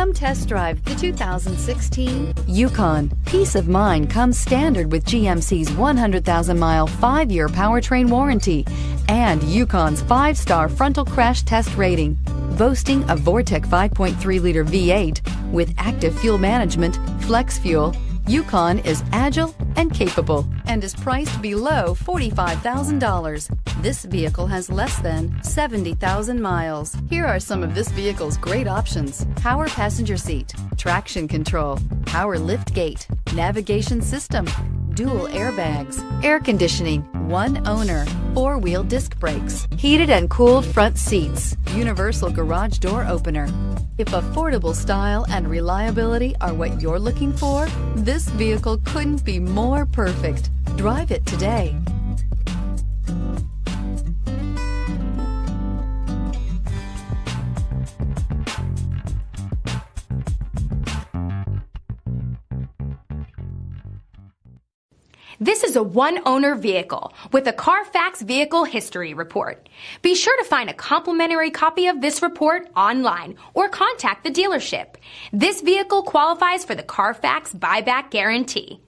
Come test drive the 2016 Yukon. Peace of mind comes standard with GMC's 100,000-mile, 5-year powertrain warranty and Yukon's 5-star frontal crash test rating. Boasting a Vortec 5.3-liter V8 with active fuel management, flex fuel, Yukon is agile and capable and is priced below $45,000. This vehicle has less than 70,000 miles. Here are some of this vehicle's great options: power passenger seat, traction control, power lift gate, navigation system, dual airbags, air conditioning, one owner, 4-wheel disc brakes, heated and cooled front seats, universal garage door opener. If affordable style and reliability are what you're looking for, this vehicle couldn't be more perfect. Drive it today. This is a one-owner vehicle with a Carfax Vehicle History Report. Be sure to find a complimentary copy of this report online or contact the dealership. This vehicle qualifies for the Carfax Buyback Guarantee.